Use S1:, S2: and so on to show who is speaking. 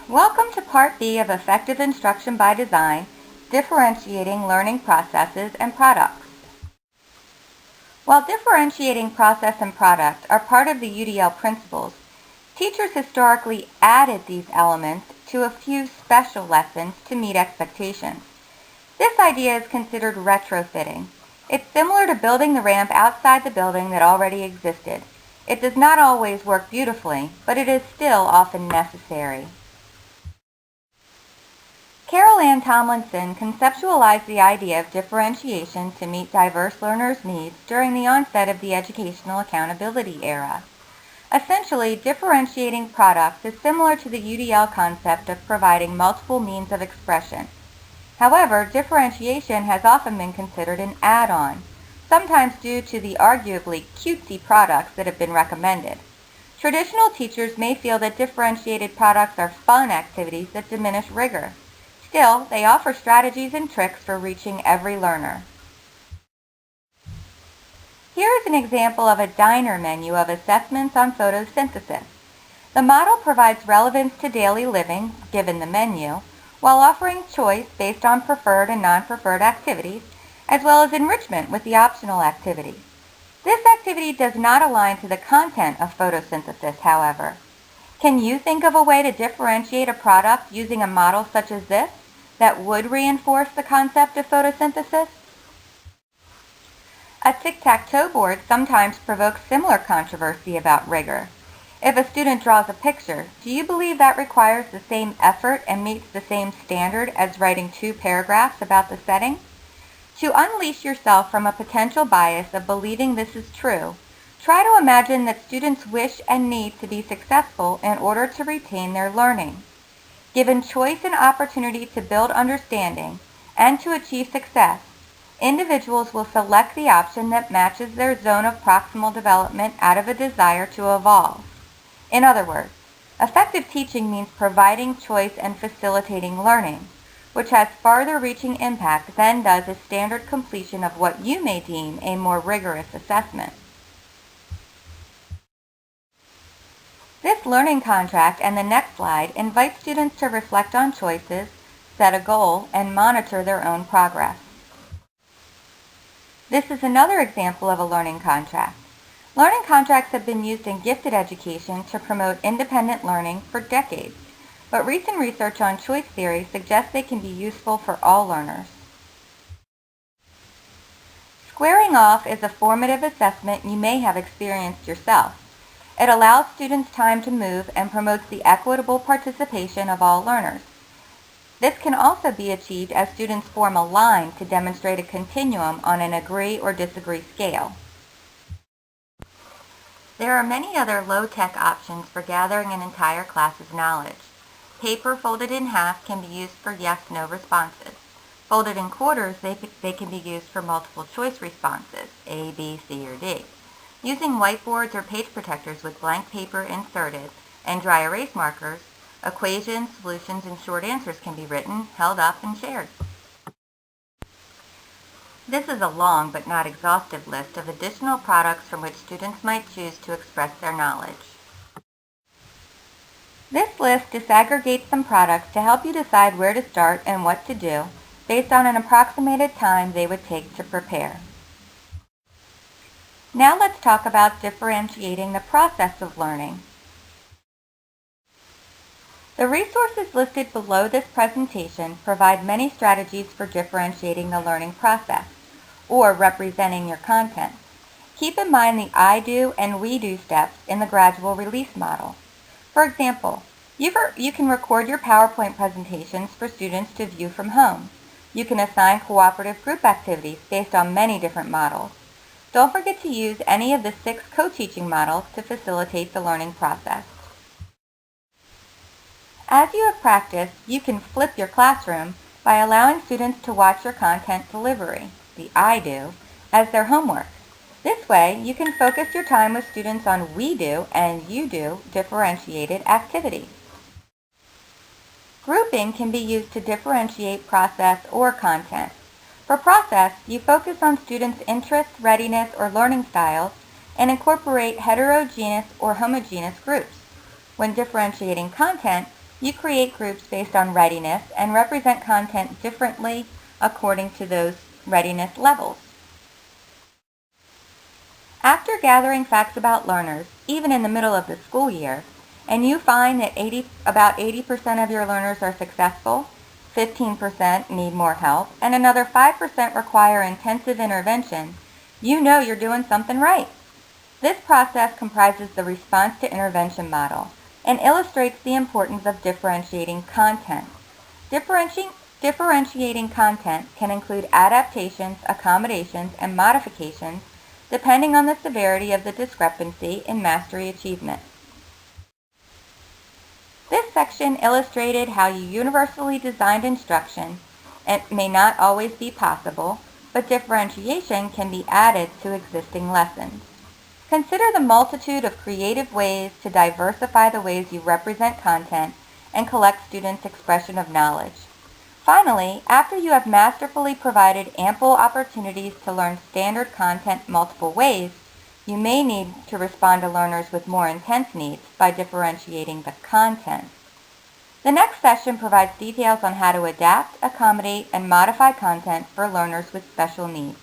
S1: Welcome to Part B of Effective Instruction by Design, Differentiating Learning Processes and Products. While differentiating process and product are part of the UDL principles, teachers historically added these elements to a few special lessons to meet expectations. This idea is considered retrofitting. It's similar to building the ramp outside the building that already existed. It does not always work beautifully, but it is still often necessary. Carol Ann Tomlinson conceptualized the idea of differentiation to meet diverse learners' needs during the onset of the educational accountability era. Essentially, differentiating products is similar to the UDL concept of providing multiple means of expression. However, differentiation has often been considered an add-on, sometimes due to the arguably cutesy products that have been recommended. Traditional teachers may feel that differentiated products are fun activities that diminish rigor. Still, they offer strategies and tricks for reaching every learner. Here is an example of a diner menu of assessments on photosynthesis. The model provides relevance to daily living, given the menu, while offering choice based on preferred and non-preferred activities, as well as enrichment with the optional activities. This activity does not align to the content of photosynthesis, however. Can you think of a way to differentiate a product using a model such as this that would reinforce the concept of photosynthesis? A tic-tac-toe board sometimes provokes similar controversy about rigor. If a student draws a picture, do you believe that requires the same effort and meets the same standard as writing 2 paragraphs about the setting? To unleash yourself from a potential bias of believing this is true, try to imagine that students wish and need to be successful in order to retain their learning. Given choice and opportunity to build understanding and to achieve success, individuals will select the option that matches their zone of proximal development out of a desire to evolve. In other words, effective teaching means providing choice and facilitating learning, which has farther-reaching impact than does a standard completion of what you may deem a more rigorous assessment. This learning contract and the next slide invite students to reflect on choices, set a goal, and monitor their own progress. This is another example of a learning contract. Learning contracts have been used in gifted education to promote independent learning for decades, but recent research on choice theory suggests they can be useful for all learners. Squaring off is a formative assessment you may have experienced yourself. It allows students time to move and promotes the equitable participation of all learners. This can also be achieved as students form a line to demonstrate a continuum on an agree or disagree scale. There are many other low-tech options for gathering an entire class's knowledge. Paper folded in half can be used for yes/no responses. Folded in quarters, they can be used for multiple choice responses, A, B, C, or D. Using whiteboards or page protectors with blank paper inserted and dry erase markers, equations, solutions, and short answers can be written, held up, and shared. This is a long but not exhaustive list of additional products from which students might choose to express their knowledge. This list disaggregates some products to help you decide where to start and what to do based on an approximated time they would take to prepare. Now let's talk about differentiating the process of learning. The resources listed below this presentation provide many strategies for differentiating the learning process, or representing your content. Keep in mind the I do and we do steps in the gradual release model. For example, you can record your PowerPoint presentations for students to view from home. You can assign cooperative group activities based on many different models. Don't forget to use any of the 6 co-teaching models to facilitate the learning process. As you have practiced, you can flip your classroom by allowing students to watch your content delivery, the I do, as their homework. This way, you can focus your time with students on we do and you do differentiated activities. Grouping can be used to differentiate process or content. For process, you focus on students' interests, readiness, or learning styles and incorporate heterogeneous or homogeneous groups. When differentiating content, You create groups based on readiness and represent content differently according to those readiness levels. After gathering facts about learners, even in the middle of the school year, and you find that about 80% of your learners are successful, 15% need more help, and another 5% require intensive intervention, you know you're doing something right. This process comprises the response to intervention model and illustrates the importance of differentiating content. Differentiating content can include adaptations, accommodations, and modifications depending on the severity of the discrepancy in mastery achievement. This section illustrated how you universally designed instruction. It may not always be possible, but differentiation can be added to existing lessons. Consider the multitude of creative ways to diversify the ways you represent content and collect students' expression of knowledge. Finally, after you have masterfully provided ample opportunities to learn standard content multiple ways, you may need to respond to learners with more intense needs by differentiating the content. The next session provides details on how to adapt, accommodate, and modify content for learners with special needs.